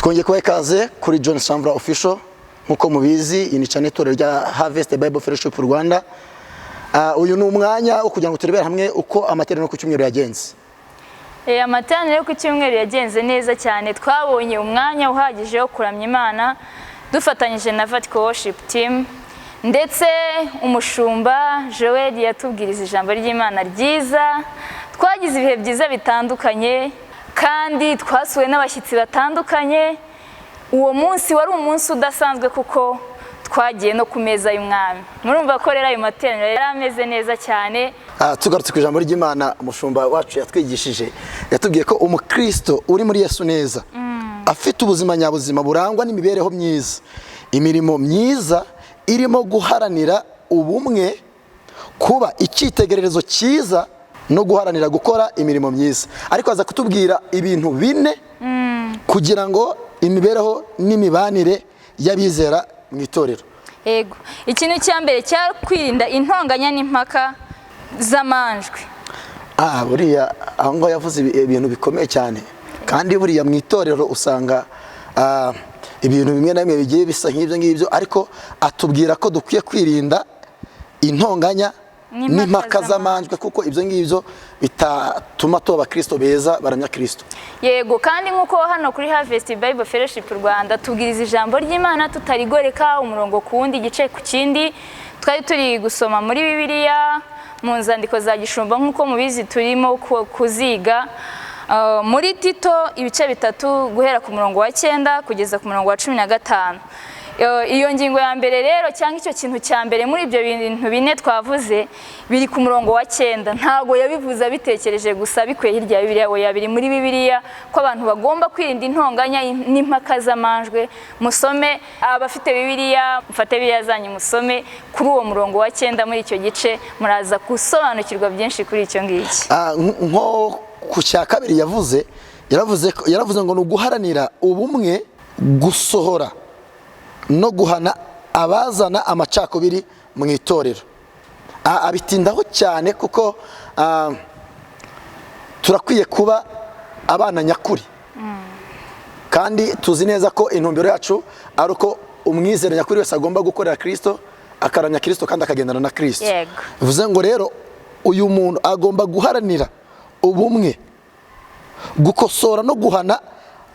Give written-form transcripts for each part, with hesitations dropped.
Twongeye kubaha ikaze kuri John Samvura Official. Nkuko mubizi iyi ni channel itorero rya Harvest Bible Fellowship Rwanda. Uyu ni umwanya wo kugira ngo turebere hamwe uko amateraniro ku cyumweru yagenze. Amateraniro ku cyumweru yagenze neza cyane. Twabonye umwanya uhagije wo kuramya Imana dufatanyije na Vertical Worship Team, ndetse umushumba Joel yatubwiriza ijambo ry'Imana ryiza. Twagize ibihe byiza bitandukanye kandi twasuwe n'abashyitsi batandukanye. Uwo munsi wari umunsi udasanzwe kuko twagiye no ku meza y'umwami. Murumva ko rero ayo materaniro yari ameze neza cyane. Tugarutse ku ijambo ry'Imana, umushumba wacu yatwigishije, yatubwiye ko umukristo uri muri Yesu neza afite ubuzima nyabuzima burangwa n'imibereho myiza, imirimo myiza irimo guharanira ubumwe, kuba icyitegererezo cyiza no guharanira gukora imirimo myiza. Ariko aza kutubwira ibintu bine kugira ngo imibereho n'imibanire y'abizera mu itorero. Yego, ikintu cya mbere cya kwirinda intonganya n'impaka z'amanjwe. Buriya aho ngo yavuze ibintu bikomeye cyane, kandi buriya mu itorero usanga ibintu bimwe na bimwe bigiye bisa nk'ibyo ngibyo, ariko atubwira ko dukwiye kwirinda intonganya n'impaka z'amanjwe, kuko ibyo ngibyo bitatuma tuba abakristo beza baramya Kristo. Yego, kandi nk'uko hano kuri Harvest Bible Fellowship Rwanda tubwiriza ijambo ry'Imana tutarigoreka umurongo ku wundi igice ku kindi. Twari turi gusoma muri Bibiliya mu nzandiko za Gishumba nk'uko mubizi turimo kuziga muri Tito ibice bitatu guhera ku murongo wa 9 kugeza ku murongo wa 15. Iyo ngingo ya mbere rero cyangwa icyo kintu cya mbere muri ibyo bintu bine twavuze biri ku murongo wa 9. Ntago yabivuze abitekereje gusa bikwiye hirya ya Bibiliya, oya biri muri Bibiliya ko abantu bagomba kwirinda intonganya n'impaka z'amanjwe. Musome, abafite Bibiliya mfate Bibiliya zanyu musome kuri uwo murongo wa 9 muri icyo gice, muraza gusobanukirwa byinshi kuri icyo ngiki. Nko ku cya kabiri yaravuze ngo ni uguharanira ubumwe, gusohora no guhana abazana amacakubiri mu itorero. Abitindaho cyane kuko turakwiye kuba abana nyakuri, kandi tuzi neza ko intumbero yacu ari uko umwizera nyakuri wese agomba gukorera Kristo, akaramya Kristo kandi akagendana na Kristo. Bivuze ngo rero uyu muntu agomba guharanira ubumwe, gukosora no guhana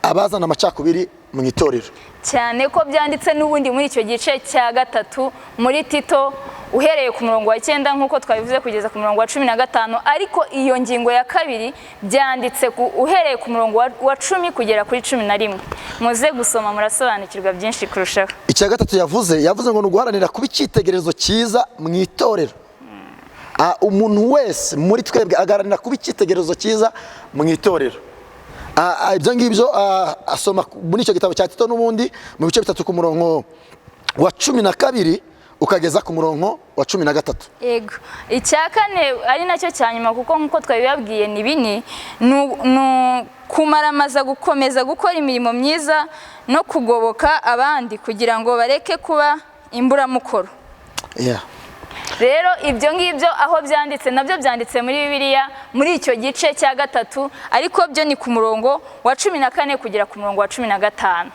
abazana amacakubiri mu itorero, cyane ko byanditse n'ubundi muri icyo gice cya gatatu muri Tito uhereye ku murongo wa 9 nk'uko twabivuze kugeza ku murongo wa 15. Ariko iyo ngingo ya kabiri byanditse uhereye ku murongo wa 10 kugera kuri 11. Muze gusoma murasobanukirwa byinshi kurushaho. Icya gatatu yavuze ngo ni uguharanira kuba icyitegererezo cyiza mu itorero. Umuntu wese muri twebwe agaharanira kuba icyitegererezo cyiza mu itorero. Ibyo ngibyo asoma muri icyo gitabo cya Tito n'ubundi mu bice bitatu ku murongo wa 12 ukageza ku murongo wa 13. Yego, icya kane ari nacyo cyanyuma kuko nkuko twabibabwiye ni bini, kumaramaza gukomeza gukora imirimo myiza no kugoboka abandi kugira ngo bareke kuba imburamukoro. Rero ibyo ngibyo aho byanditse nabyo byanditse muri Bibiliya muri icyo gice cya gatatu, ariko byo ni ku murongo wa 14 kugera ku murongo wa 15.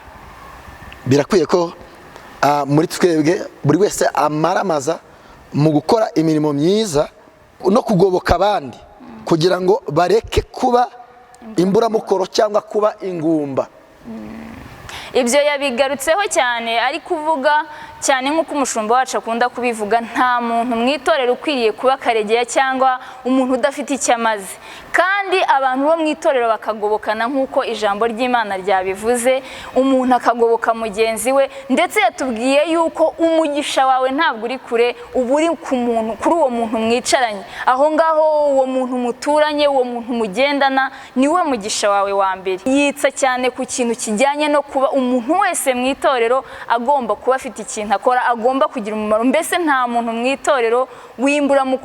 Birakwiye ko muri twebwe buri wese amaramaza mu gukora imirimo myiza no kugoboka abandi kugira ngo bareke kuba imburamukoro cyangwa kuba ingumba. Ibyo yabigarutseho cyane, ari kuvuga cyane nk'uko umushumba wacu akunda kubivuga, nta muntu mu itorero ukwiriye kuba karegeya cyangwa umuntu udafite icyo amaze, kandi abantu bo mu itorero bakagobokana nk'uko ijambo ry'Imana ryabivuze, umuntu akagoboka mugenzi we. Ndetse yatubwiye yuko umugisha wawe ntabwo uri kure, uba uri kuri uwo muntu mwicaranye aho ngaho, uwo muntu muturanye, uwo muntu mugendana, niwe mugisha wawe wa mbere. Yitsa cyane ku kintu kijyanye no kuba umuntu wese mu itorero agomba kuba afite ikintu akora, agomba kugira umumaro. Mbese nta muntu mu itorero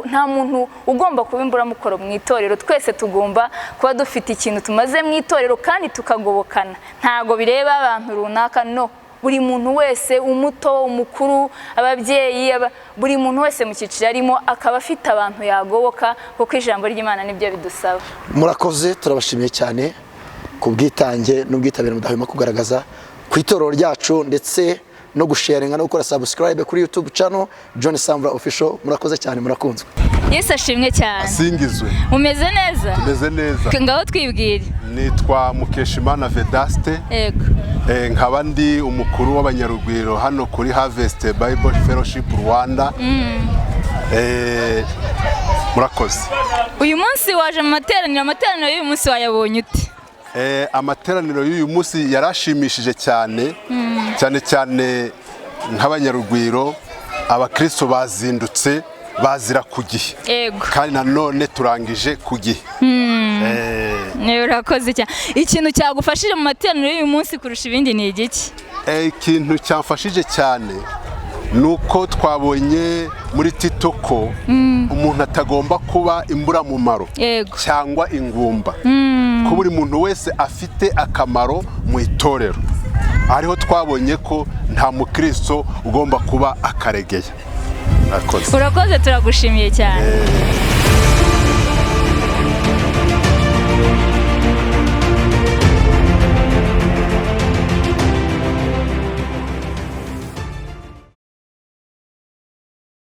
nta muntu ugomba kuba imburamukoro mu itorero. Twese tugomba kuba dufite ikintu tumaze mu itorero kandi tukagobokana. Ntago bireba abantu runaka, no, buri muntu wese, umuto, umukuru, ababyeyi, buri muntu wese mu cyiciro arimo akaba afite abantu yagoboka, kuko ijambo ry'Imana nibyo bidusaba. Murakoze, turabashimiye cyane. ku bwitange n'ubwitabire mudahwema kugaragaza ku itorero ryacu ndetse no gusharinga no gukora subscribe kuri YouTube channel John Samvura Official. Murakoze cyane, murakunzwe. Yesu ashimwe cyane. Asingizwe. Umeze neza? Umeze neza. Ngaho twibwire. Nitwa Mukeshimana Vedaste. Yego. Nkaba ndi umukuru w'abanyarugwiro hano kuri Harvest Bible Fellowship Rwanda. Murakoze. Uyu munsi waje mu materaniro y'uyu munsi wayabonye ute? Amateraniro y'uyu munsi yarashimishije cyane cyane nk'abanyarugwiro, abakristo bazindutse bazira ku gihe. Yego. Kandi nanone turangije ku gihe. Urakoze cyane. Ikintu cyagufashije mu materaniro y'uyu munsi kurusha ibindi ni igiki? Ikintu cyamfashije cyane nuko twabonye muri Tito ko umuntu atagomba kuba imburamumaro cyangwa ingumba, ko buri muntu wese afite akamaro mu itorero. Ariho twabonye ko nta mukristo ugomba kuba akaregeya. Urakoze, turagushimiye cyane.